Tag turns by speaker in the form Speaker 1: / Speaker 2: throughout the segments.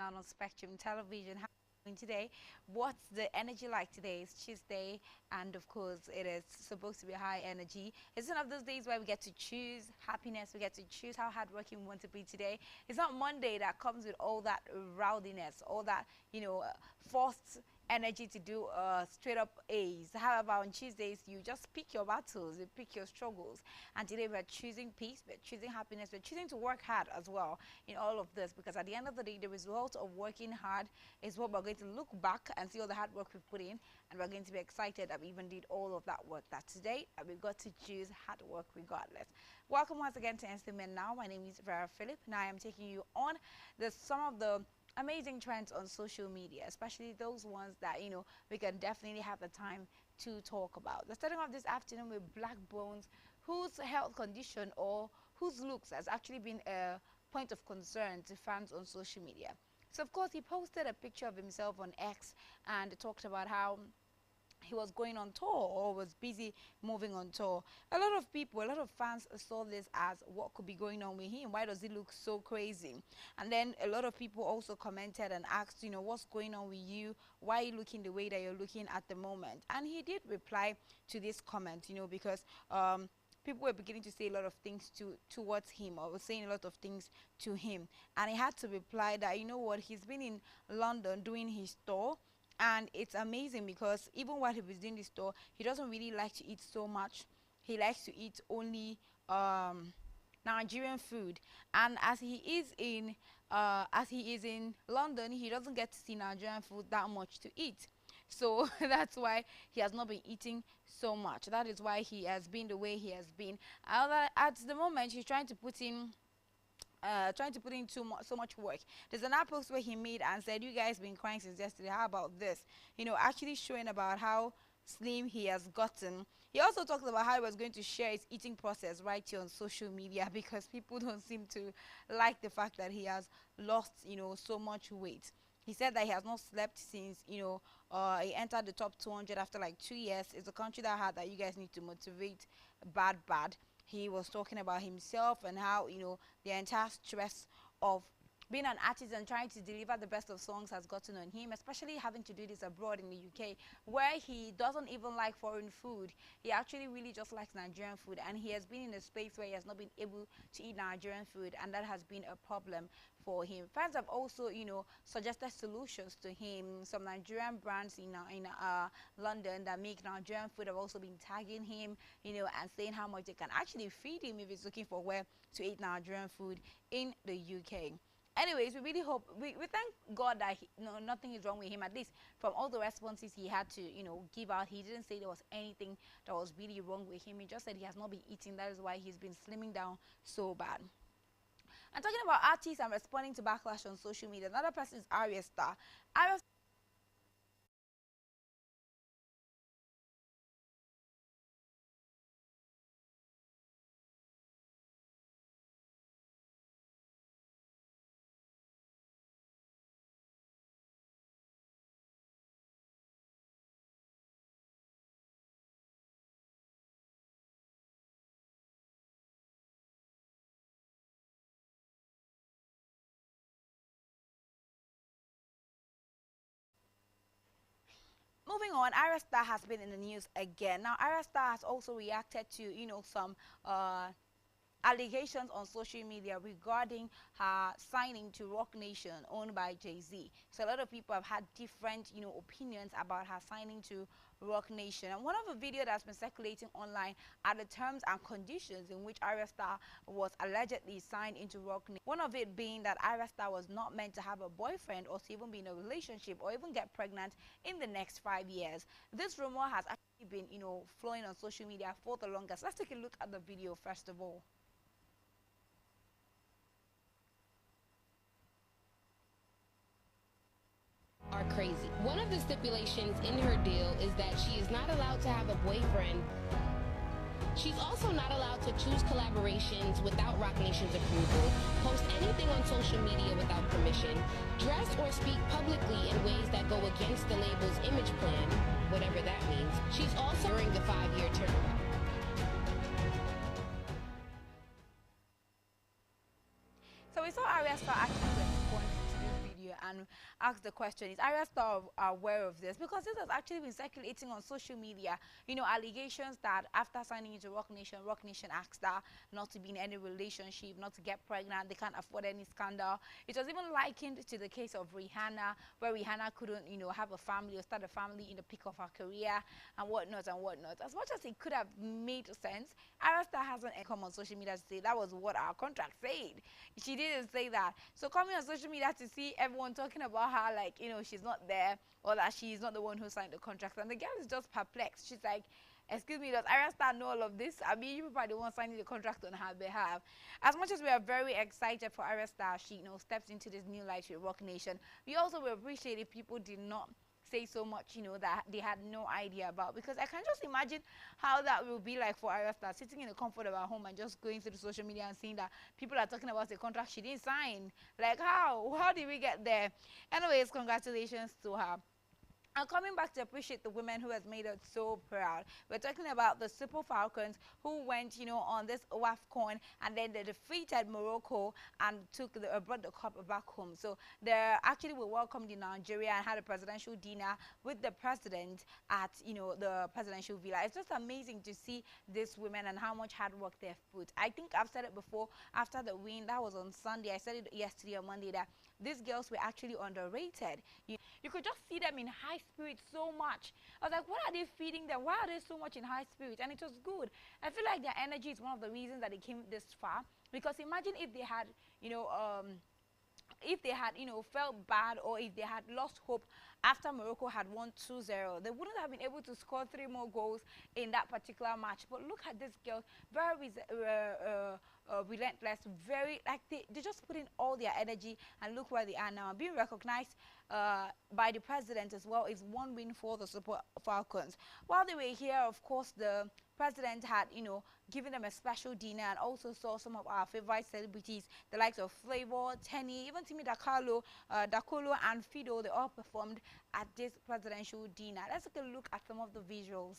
Speaker 1: out on Spectrum Television. How are you doing today? What's the energy like today? It's Tuesday, and of course, it is supposed to be high energy. It's one of those days where we get to choose happiness, we get to choose how hardworking we want to be today. It's not Monday that comes with all that rowdiness, all that, forced energy to do straight up A's. However, on Tuesdays, you just pick your battles, you pick your struggles. And today we're choosing peace, we're choosing happiness, we're choosing to work hard as well in all of this, because at the end of the day, the result of working hard is what we're going to look back and see all the hard work we've put in, and we're going to be excited that we even did all of that work. That today we got to choose hard work regardless. Welcome once again to Entertainment Now. My name is Vera Philip, and I am taking you on some of the amazing trends on social media, especially those ones that we can definitely have the time to talk about. We're starting off this afternoon with Black Bones, whose health condition or whose looks has actually been a point of concern to fans on social media. So of course he posted a picture of himself on X and talked about how he was going on tour or was busy moving on tour. A lot of people, a lot of fans saw this as what could be going on with him. Why does he look so crazy? And then a lot of people also commented and asked, what's going on with you? Why are you looking the way that you're looking at the moment? And he did reply to this comment, because people were beginning to say a lot of things towards him, or was saying a lot of things to him. And he had to reply that, he's been in London doing his tour. And it's amazing because even while he was doing this tour, he doesn't really like to eat so much. He likes to eat only Nigerian food. And as he is in London, he doesn't get to see Nigerian food that much to eat. So that's why he has not been eating so much. That is why he has been the way he has been. At the moment, he's trying to put in so much work. There's an post where he made and said, "You guys been crying since yesterday. How about this?" Actually showing about how slim he has gotten. He also talked about how he was going to share his eating process right here on social media, because people don't seem to like the fact that he has lost, so much weight. He said that he has not slept since, he entered the top 200 after like 2 years. It's a country that you guys need to motivate bad. He was talking about himself and how, the entire stress of being an artist and trying to deliver the best of songs has gotten on him, especially having to do this abroad in the UK, where he doesn't even like foreign food. He actually really just likes Nigerian food, and he has been in a space where he has not been able to eat Nigerian food, and that has been a problem for him. Fans have also, suggested solutions to him. Some Nigerian brands in London that make Nigerian food have also been tagging him, and saying how much they can actually feed him if he's looking for where to eat Nigerian food in the UK. Anyways, we really hope, we thank God that nothing is wrong with him. At least from all the responses he had to, give out, he didn't say there was anything that was really wrong with him. He just said he has not been eating. That is why he's been slimming down so bad. And talking about artists and responding to backlash on social media, another person is Arya Star. Moving on, Arya Star has been in the news again. Now, Arya Star has also reacted to, some allegations on social media regarding her signing to Rock Nation, owned by Jay-Z. So a lot of people have had different, opinions about her signing to Rock Nation. And one of the videos that's been circulating online are the terms and conditions in which Arya Star was allegedly signed into Rock Nation. One of it being that Arya Star was not meant to have a boyfriend or to even be in a relationship or even get pregnant in the next 5 years. This rumor has actually been, flowing on social media for the longest. Let's take a look at the video first of all.
Speaker 2: Are crazy. One of the stipulations in her deal is that she is not allowed to have a boyfriend. She's also not allowed to choose collaborations without Roc Nation's approval, post anything on social media without permission, dress or speak publicly in ways that go against the label's image plan, whatever that means. She's also during the 5-year term.
Speaker 1: So we saw Arya Star actually respond to this video and and ask the question: is Arya Star aware of this? Because this has actually been circulating on social media. You know, allegations that after signing into Rock Nation asked her not to be in any relationship, not to get pregnant. They can't afford any scandal. It was even likened to the case of Rihanna, where Rihanna couldn't, you know, have a family or start a family in the peak of her career and whatnot and whatnot. As much as it could have made sense, Arya Star hasn't come on social media to say that was what our contract said. She didn't say that. So coming on social media to see everyone talking about her like, you know, she's not there or that she's not the one who signed the contract, and the girl is just perplexed. She's like, excuse me, does Arya Star know all of this? I mean, you probably the one signing the contract on her behalf. As much as we are very excited for Arya Star, she, you know, steps into this new life with Rock Nation, we also will appreciate if people did not say so much, you know, that they had no idea about, because I can just imagine how that will be like for Arya Star, sitting in the comfort of her home and just going through the social media and seeing that people are talking about a contract she didn't sign. Like, how did we get there? Anyways, congratulations to her. And coming back to appreciate the women who has made us so proud. We're talking about the Super Falcons who went, you know, on this WAFCON, and then they defeated Morocco and brought the cup back home. So they actually were welcomed in Nigeria and had a presidential dinner with the president at, you know, the presidential villa. It's just amazing to see these women and how much hard work they've put. I think I've said it before, after the win, that was on Sunday. I said it yesterday or Monday that these girls were actually underrated. You could just see them in high spirits so much. I was like, what are they feeding them? Why are they so much in high spirits? And it was good. I feel like their energy is one of the reasons that they came this far. Because imagine if they had, you know, felt bad, or if they had lost hope after Morocco had won 2-0, they wouldn't have been able to score 3 more goals in that particular match. But look at this girl, very relentless, very, like, they just put in all their energy, and look where they are now. Being recognized by the president as well is one win for the Super Falcons. While they were here, of course, the president had, you know, given them a special dinner, and also saw some of our favorite celebrities, the likes of Flavor, Tenny, even Timmy Dakolo, and Fido. They all performed at this presidential dinner. Let's take a look at some of the visuals.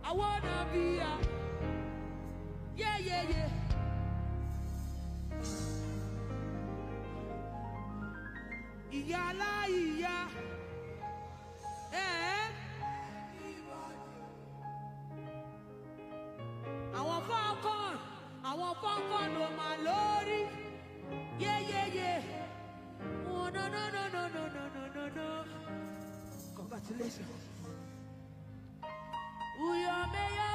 Speaker 3: I wanna be a, yeah, yeah, yeah. Iyala, iya, eh. Àwọn Falcon ló máa lórí, yeah, yeah, yeah. Oh, no, no, no, no, no, no, no, no, no. Congratulations. Uyo meyo.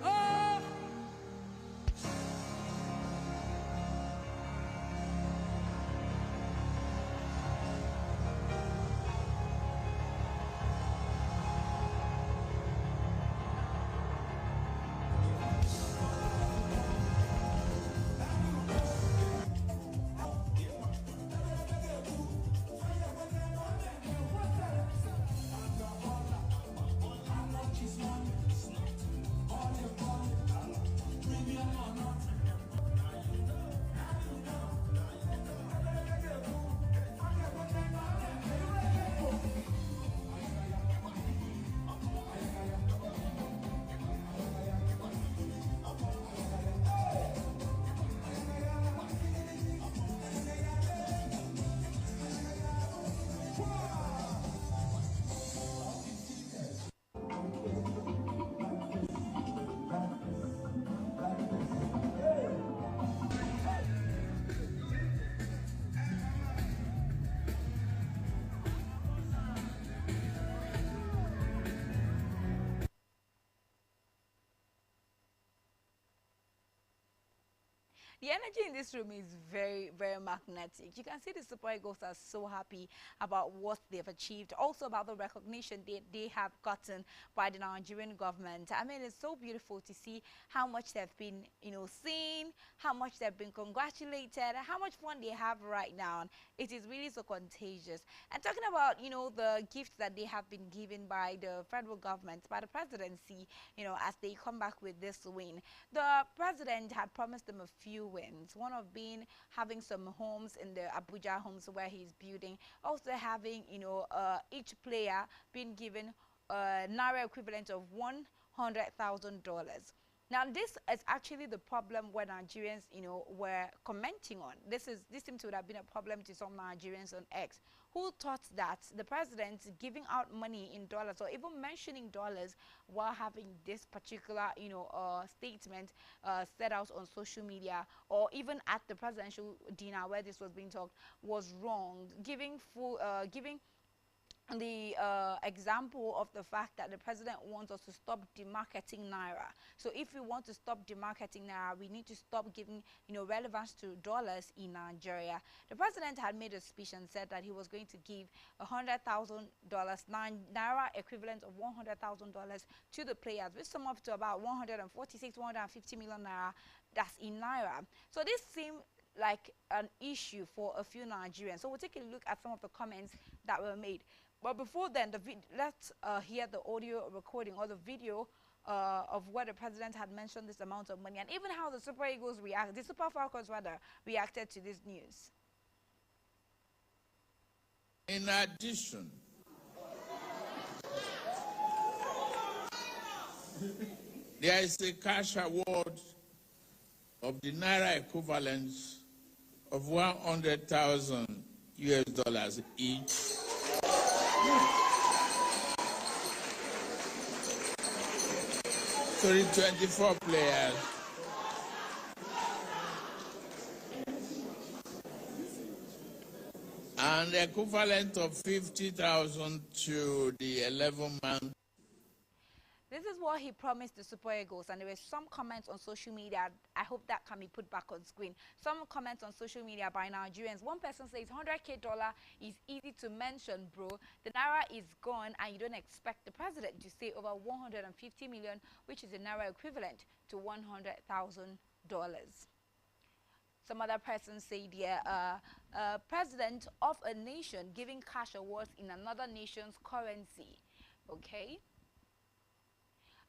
Speaker 3: Oh.
Speaker 1: The energy in this room is very, very magnetic. You can see the Super Eagles are so happy about what they've achieved, also about the recognition they have gotten by the Nigerian government. I mean, it's so beautiful to see how much they've been, seen, how much they've been congratulated, how much fun they have right now. It is really so contagious. And talking about, the gifts that they have been given by the federal government, by the presidency, as they come back with this win. The president had promised them a few wins. One of being having some homes in the Abuja homes where he's building. Also having, each player being given a Naira equivalent of $100,000. Now, this is actually the problem where Nigerians, were commenting on. This seems to have been a problem to some Nigerians on X, who thought that the president giving out money in dollars or even mentioning dollars while having this particular, statement set out on social media or even at the presidential dinner where this was being talked was wrong. Giving the example of the fact that the president wants us to stop demarketing naira. So if we want to stop demarketing naira, we need to stop giving relevance to dollars in Nigeria. The president had made a speech and said that he was going to give $100,000 naira equivalent of $100,000 to the players, which sum up to about 150 million naira. That's in naira. So this seemed like an issue for a few Nigerians. So we'll take a look at some of the comments that were made. But before then, let's hear the audio recording or the video of where the president had mentioned this amount of money and even how the Super Eagles the Super Falcons rather, reacted to this news.
Speaker 4: In addition, there is a cash award of the Naira equivalents of 100,000 US dollars each. To the 24 players. And the equivalent of 50,000 to the 11-man.
Speaker 1: This is what he promised the Super Eagles, and there were some comments on social media. I hope that can be put back on screen. Some comments on social media by Nigerians. One person says $100K is easy to mention, bro. The naira is gone, and you don't expect the president to say over 150 million, which is the naira equivalent to $100,000. Some other person said, yeah, president of a nation giving cash awards in another nation's currency. Okay.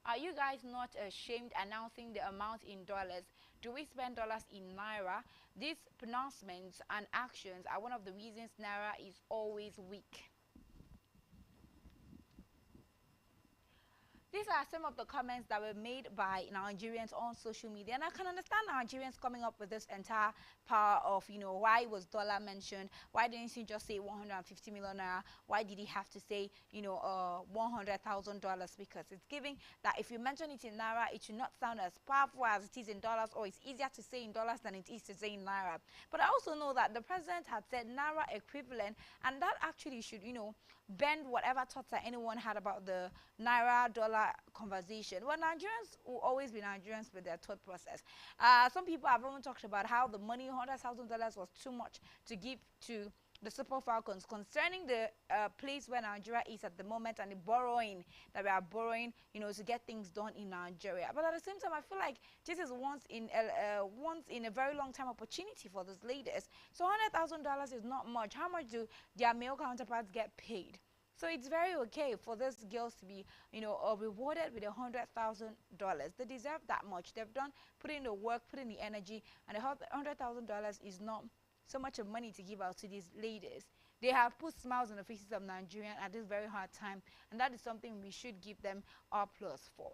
Speaker 1: Are you guys not ashamed announcing the amount in dollars? Do we spend dollars in naira? These pronouncements and actions are one of the reasons naira is always weak. These are some of the comments that were made by Nigerians on social media, and I can understand Nigerians coming up with this entire power of, why was dollar mentioned? Why didn't he just say 150 million naira? Why did he have to say, $100,000? Because it's giving that if you mention it in naira, it should not sound as powerful as it is in dollars, or it's easier to say in dollars than it is to say in naira. But I also know that the president had said naira equivalent, and that actually should, bend whatever thoughts that anyone had about the naira dollar conversation. Well, Nigerians will always be Nigerians with their thought process. Some people have even talked about how the money, $100,000, was too much to give to the Super Falcons concerning the place where Nigeria is at the moment and the borrowing that we are borrowing, to get things done in Nigeria. But at the same time, I feel like this is once in a very long time opportunity for those leaders. So $100,000 is not much. How much do their male counterparts get paid? So it's very okay for these girls to be, rewarded with $100,000. They deserve that much. They've put in the work, put in the energy, and $100,000 is not so much of money to give out to these ladies. They have put smiles on the faces of Nigerians at this very hard time, and that is something we should give them our plus for.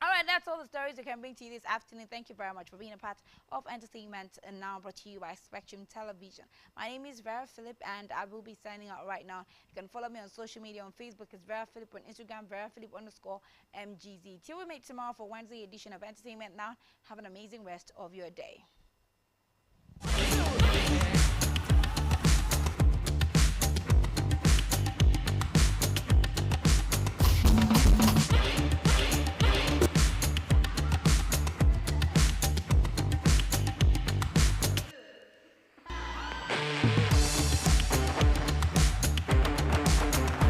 Speaker 1: All right, that's all the stories we can bring to you this afternoon. Thank you very much for being a part of entertainment, and now brought to you by Spectrum Television. My name is Vera Philip, and I will be signing out right now. You can follow me on social media. On Facebook, it's Vera Philip. On Instagram, Vera Philip_MGZ. Till we meet tomorrow for Wednesday edition of Entertainment Now. Have an amazing rest of your day.